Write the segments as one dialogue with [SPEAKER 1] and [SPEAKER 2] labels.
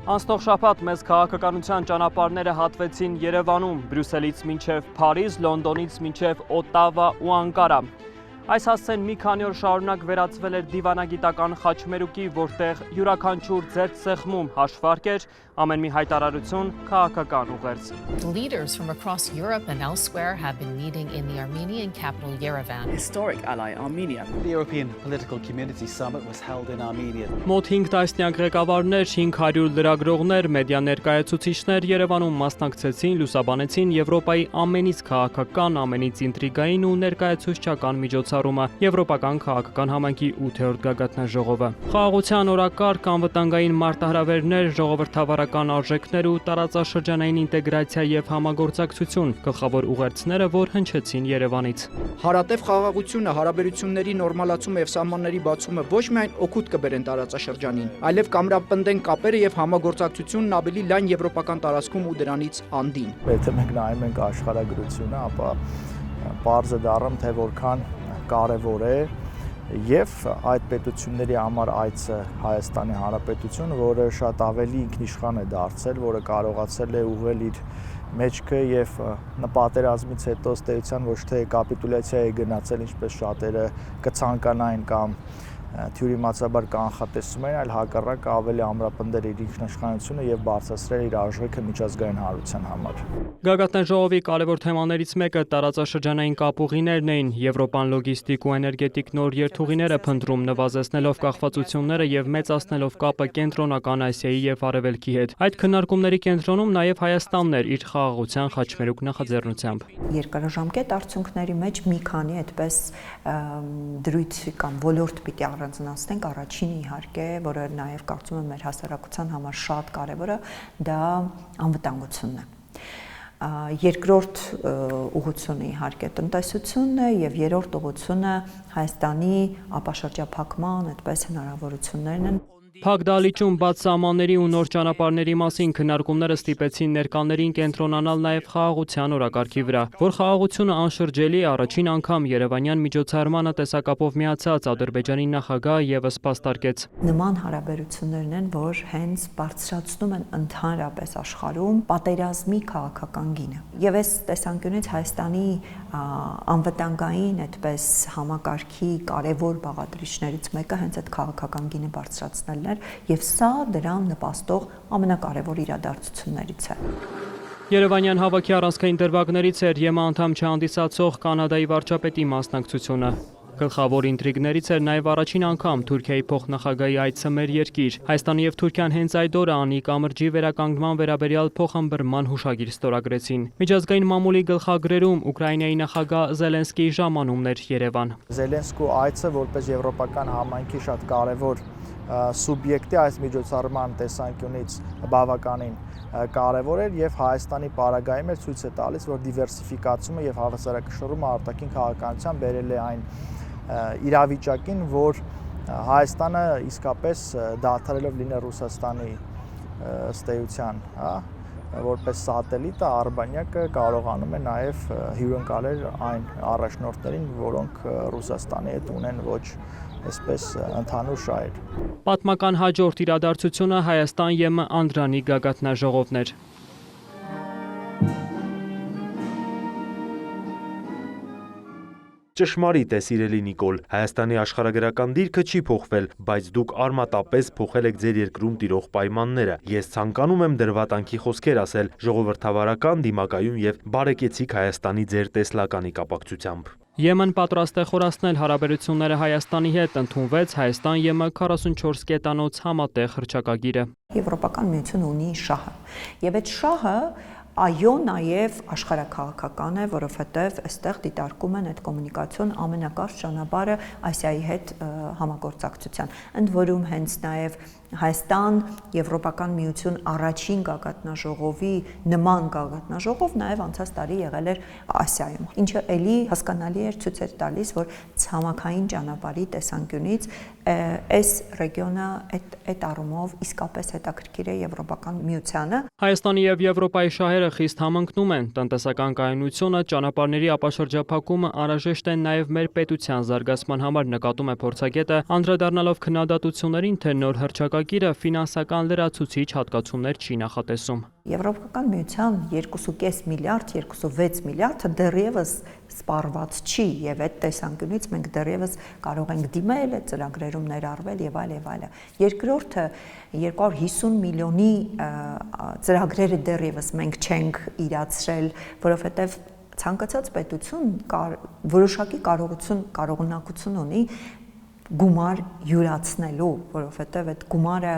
[SPEAKER 1] Անցնող շաբաթ մեծ քաղաքականության ճանապարհները հատվեցին Երևանում, Բրյուսելից մինչև Փարիզ, Լոնդոնից մինչև Օտավա ու Անկարա։ Այս հասցեն մի քանի օր շարունակ վերածվել էր դիվանագիտական խաչմերուկի, որտեղ յուրաքանչյուր ձեռք սեղմում հաշվարկ էր, ամեն մի հայտարարություն քաղաքական ուղերձ։
[SPEAKER 2] Leaders from across Europe and elsewhere have been meeting in the Armenian capital Yerevan.
[SPEAKER 3] Historic ally Armenia. The European Political Community Summit was held in Armenia.
[SPEAKER 1] Մոտ 5 տասնյակ ղեկավարներ, 500 լրագրողներ, մեդիա ներկայացուցիչներ Երևանում մասնակցեցին, լուսաբանեցին Եվրոպայի ամենից քաղաքական, ամենից ինտրիգային ու ներկայացուցչական միջոցառումը Եվրոպական քաղաքական համայնքի 8-րդ գագաթնաժողովը։ Խաղաղության օրակարգ, անվտանգային մարտահրավերներ, ժողովրդավարական արժեքներ ու տարածաշրջանային ինտեգրացիա եւ համագործակցություն գլխավոր ուղերձները, որ հնչեցին Երևանից։
[SPEAKER 4] Հարատև խաղաղությունը, հարաբերությունների նորմալացումը եւ սահմանների բացումը ոչ միայն օգուտ կբերեն տարածաշրջանին, այլև կամրապնդեն կապերը եւ համագործակցությունն ավելի լայն եվրոպական տարածքում ու դրանից անդին։
[SPEAKER 5] Եթե մենք նայում ենք աշխարհագրությունը, ապա պարզ է դառնում, թե որքան կարևոր է եւ այդ պետությունների համար այցը Հայաստանի Հանրապետություն, որը շատ ավելի ինքնիշխան է դարձել, որը կարողացել է ուղղել իր մեջքը եւ պատերազմից հետո ըստ էության ոչ թե կապիտուլյացիա է գնացել, ինչպես շատերը կցանկանային կամ թյուրիմացաբար կանխատեսում են, այլ հակառակը ավելի ամրապնդել իր ինքնիշխանությունը եւ բարձրացրել իր արժեքը միջազգային հանրության համար։
[SPEAKER 1] Գագաթնաժողովի կարևոր թեմաներից մեկը տարածաշրջանային կապուղիներն էին։ Եվրոպան լոգիստիկ ու էներգետիկ նոր երթուղիները փնտրում, նվազեցնելով կախվածությունները եւ մեծացնելով կապը կենտրոնական Ասիայի եւ Արևելքի հետ։ Այդ քննարկումների կենտրոնում նաեւ Հայաստանն էր իր խաղաղության խաչմերուկ նախաձեռնությամբ։
[SPEAKER 6] Երկարաժամկետ արդյունքների մեջ մի քանի այդպես դրույթ կամ ոլորտ պիտի առանձնացնենք, առաջինը իհարկե, որը նաև կարծում եմ մեր հասարակության համար շատ կարևորը, դա անվտանգությունն է։ Երկրորդ ուղղությունը իհարկե տնտեսությունն է եւ երրորդ ուղղությունը Հայաստանի ապաշրջափակման այդպես հնարավորություններն են։
[SPEAKER 1] Փակ դահլիճում բաց սահմանների ու նոր ճանապարհների մասին քննարկումները ստիպեցին ներկաներին կենտրոնանալ նաև խաղաղության օրակարգի վրա, որ խաղաղությունը անշրջելի է առաջին անգամ Երևանյան միջոցառմանը տեսակապով միացած Ադրբեջանի նախագահ եւս փաստարկեց։
[SPEAKER 6] Նման հարաբերություններն են, որ հենց բարձրացնում են ընդհանրապես աշխարհում պատերազմի քաղաքական գինը։ Եվ այս տեսանկյունից Հայաստանի անվտանգային այդպես համակարգի կարևոր բաղադրիչներից մեկը հենց այդ քաղաքական գինը բարձրացնելն եւ սա դրան նպաստող ամենակարևոր իրադարձություններից է։
[SPEAKER 1] Երևանյան հավաքի առանցքային դրվագներից էր ԵՄ անդամ չհանդիսացող Կանադայի վարչապետի մասնակցությունը։ Գլխավոր ինտրիգներից էր նաև առաջին անգամ Թուրքիայի փոխնախագահի այցը մեր երկիր։ Հայաստանը եւ Թուրքիան հենց այդ օրը Անի կամրջի վերականգնման վերաբերյալ փոխհմբռնման հուշագիր ստորագրեցին։ Միջազգային մամուլի գլխագրերում Ուկրաինայի նախագահ Զելենսկիի ժամանումն էր Երևան։
[SPEAKER 5] Զելենսկու այցը որպես եվրոպական համայնքի շատ կարևոր սուբյեկտի այս միջոցառման տեսանկյունից բավականին կարևոր էր եւ Հայաստանի պարագայում էր ցույց է տալիս, որ դիվերսիֆիկացումը եւ հավասարակշռումը արտաքին քաղաքականության բերել է այն իրավիճակին, որ Հայաստանը իսկապես դադարելով լինել Ռուսաստանի ըստ էության, որպես սատելիտը Արբանյակը կարողանում է նաև հյուրընկալել այն առաջնորդներին, որոնք Ռուսաստանի հետ ունեն ոչ այսպես ընդհանուր շահեր։
[SPEAKER 1] Պատմական հաջորդ իրադարձությունը Հայաստան-ԵՄ Անդրանիկ գագաթնաժողովն էր։
[SPEAKER 7] Ճշմարիտ է, սիրելի Նիկոլ, Հայաստանի աշխարհագրական դիրքը չի փոխվել, բայց դուք արմատապես փոխել եք ձեր երկրում տիրող պայմանները։ Ես ցանկանում եմ դրվատանքի խոսքեր ասել ժողովրդավարական, դիմակայուն եւ բարեկեցիկ Հայաստանի ձեր տեսլականի կապակցությամբ։
[SPEAKER 1] ԵՄ-ն պատրաստ է խորացնել հարաբերությունները Հայաստանի հետ, ընդունվեց Հայաստան-ԵՄ 44 կետանոց համատեղ հռչակագիրը։
[SPEAKER 6] Եվրոպական միությունը ունի շահը, եւ այդ շահը այո, նաև աշխարհաքաղաքական է, որովհետև այստեղ դիտարկում են այդ կոմունիկացիոն ամենակարճ ճանապարհը Ասիայի հետ համագործակցության։ Ընդ որում հենց նաև Հայաստան Եվրոպական միություն առաջին գագաթնաժողովի նման գագաթնաժողով նաև անցած տարի եղել էր Ասիայում, ինչը էլի հասկանալի էր, ցույց էր տալիս, որ ցամաքային ճանապարհի տեսանկյունից այս ռեգիոնը այդ առումով իսկապես հետաքրքիր է Եվրոպական միությանը։
[SPEAKER 1] Հայաստանի եւ Եվրոպայի շահերը խիստ համընկնում են, տնտեսական կայունությունը, ճանապարհների ապաշրջափակումը անհրաժեշտ են նաև մեր պետության զարգացման համար, նկատում է փորձագետը, անդրադառնալով քննադատություններին, թե նոր հռչակագիրը համակարգire ֆինանսական լրացուցիչ հատկացումներ չի նախատեսում։
[SPEAKER 6] Եվրոպական միության 2.5 միլիարդ, 2.6 միլիարդը դեռևս սպառված չի եւ այդ տեսանկյունից մենք դեռևս կարող ենք դիմել այդ ծրագրերում ներառվել եւ այլ։ Երկրորդը 250 միլիոնի ծրագրերը դեռևս մենք չենք իրացրել, որովհետեւ ցանկացած պետություն որոշակի կարողունակություն ունի գումար յուրացնելու, որովհետև այդ գումարը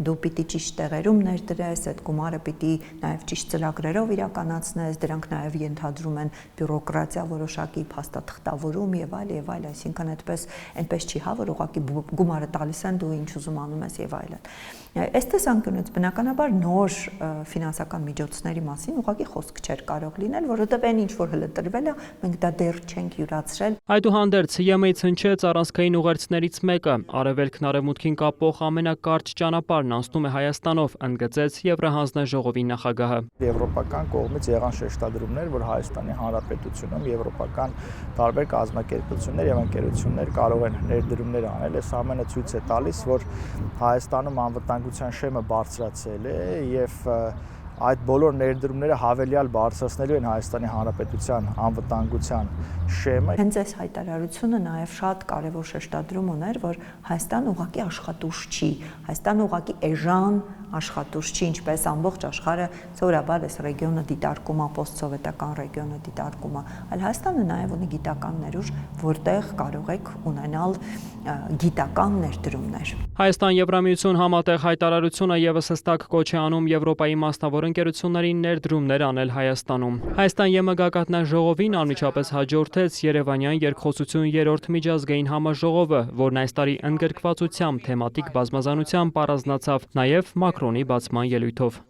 [SPEAKER 6] դու պիտի ճիշտ տեղերում ներդրես, այդ գումարը պիտի նաև ճիշտ ծրագրերով իրականացնես, դրանք նաև ենթադրում են բյուրոկրատիա որոշակի փաստաթղթավորում եւ այլ, այսինքն այնպես չի, որ ուղղակի գումարը տալիս են դու ինչ ուզում անում ես եւ այլն։ Այս տեսանկյունից բնականաբար նոր ֆինանսական միջոցների մասին ուղղակի խոսք չէր կարող լինել, որովհետև այն ինչ որ հələ տրվել է, մենք դա դեռ չենք յուրացրել։
[SPEAKER 1] Այդուհանդերձ ԵՄ-ից հնչեց առանցքային ուղերձներից մեկը, արևելքն արևմուտքին կապող ամենակարճ ճանապարհն անցնում է Հայաստանով, ընդգծեց Եվրահանձնաժողովի նախագահը։
[SPEAKER 5] Եվրոպական կողմից եղան շեշտադրումներ, որ Հայաստանի Հանրապետությունում եվրոպական տարբեր կազմակերպություններ եւ ընկերություններ կարող են ներդրումներ անել, այս ամենը ցույց է տալիս, որ Հայաստանում անվտանգության շեմը բարձրացել է եւ այդ բոլոր ներդրումները հավելյալ բարձրացնելու են Հայաստանի Հանրապետության անվտանգության շեմը։
[SPEAKER 6] Հենց այս հայտարարությունը նաև շատ կարևոր շեշտադրում ուներ, որ Հայաստան ուղղակի աշխատուժ չի, Հայաստան ուղղակի էժան աշխատուժ չի, ինչպես ամբողջ աշխարհը սովորաբար այս ռեգիոնը դիտարկում է, պոստսովետական ռեգիոնը դիտարկում է, այլ Հայաստանը նաև ունի գիտական ներուժ, որտեղ կարող եք ունենալ գիտական ներդրումներ։
[SPEAKER 1] Հայաստան-Եվրամիություն համատեղ հայտարարությունը եւս հստակ կոչ է անում Եվրոպայի մասնավոր ընկերություններին ներդրումներ անել Հայաստանում։ Հայաստան-ԵՄ գագաթնաժողովին անմիջապես հաջորդեց Երևանյան երկխոսություն 3-րդ միջազգային համաժողովը, որն այս տարի ընդգրկվածությամբ թեմատիկ բազմազանությամբ առանձնացավ նաև Մակրոնի բացման ելույթով։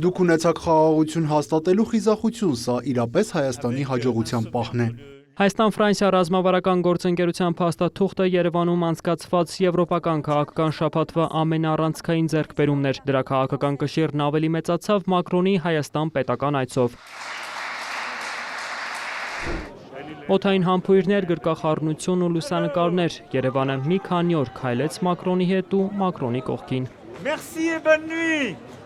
[SPEAKER 8] Դուք ունեցաք խաղաղություն հաստատելու խիզախություն, սա իրապես Հայաստանի հաջողության պահն է։
[SPEAKER 1] Հայաստան-Ֆրանսիա ռազմավարական գործընկերության փաստաթուղթը Երևանում անցկացված եվրոպական քաղաքական շաբաթվա ամենաառանցքային ձեռքբերումն էր։ Դրա քաղաքական կշիռն ավելի մեծացավ Մակրոնի Հայաստան պետական այցով։ Օդային համբույրներ, գրկախառնություն ու լուսանկարներ։ Երևանը մի քանի օր քայլեց Մակրոնի հետ ու Մակրոնի կողքին։
[SPEAKER 9] Merci et bonne nuit.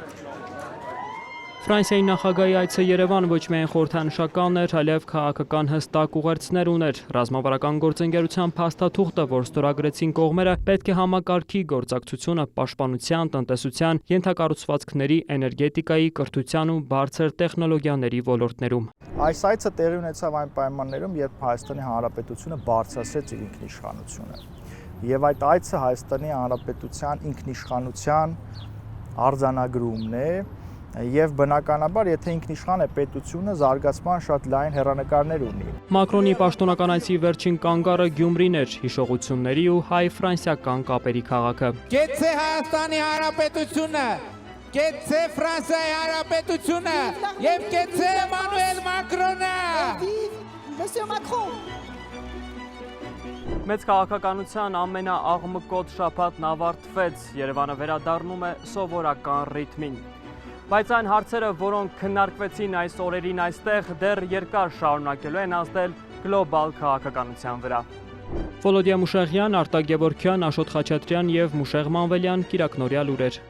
[SPEAKER 1] Ֆրանսիայի նախագահի այցը Երևան ոչ միայն խորհրդանշական էր, այլև քաղաքական հստակ ուղերձներ ուներ։ Ռազմավարական գործընկերության փաստաթուղթը, որ ստորագրեցին կողմերը, պետք է համակարգի գործակցությունը պաշտպանության, տնտեսության, ենթակառուցվածքների, էներգետիկայի, կրթության ու բարձր տեխնոլոգիաների ոլորտներում։
[SPEAKER 5] Այս այցը տեղի ունեցավ այն պայմաններում, երբ Հայաստանի Հանրապետությունը բարձրացրեց իր ինքնիշխանությունը։ Եվ այդ այցը Հայաստանի Հանրապետության ինքնիշխանության արձանագրումն է, եւ բնականաբար, եթե ինքնիշխան է պետությունը, զարգացման շատ լայն հեռանկարներ ունի։
[SPEAKER 1] Մակրոնի պաշտոնական այցի վերջին կանգառը Գյումրին էր, հիշողությունների ու հայ-ֆրանսիական կապերի քաղաքը։
[SPEAKER 9] Գեցե Հայաստանի Հանրապետությունը, գեցե Ֆրանսիայի Հանրապետությունը եւ գեցե Էմանուել Մակրոնը։
[SPEAKER 6] Մոսյո Մակրոն։
[SPEAKER 1] Մեծ քաղաքականության ամենաաղմկոտ շաբաթն ավարտվեց, Երևանը վերադառնում է սովորական ռիթմին։ Բայց այն հարցերը, որոնք քննարկվեցին այս օրերին այստեղ, դեռ երկար շարունակելու են ազդել գլոբալ քաղաքականության վրա։ Վոլոդիա Մուշեղյան, Արտակ Գևորգյան, Աշոտ Խաչատրյան եւ Մուշեղ Մանվելյան, Կիրակնորյա լուրեր։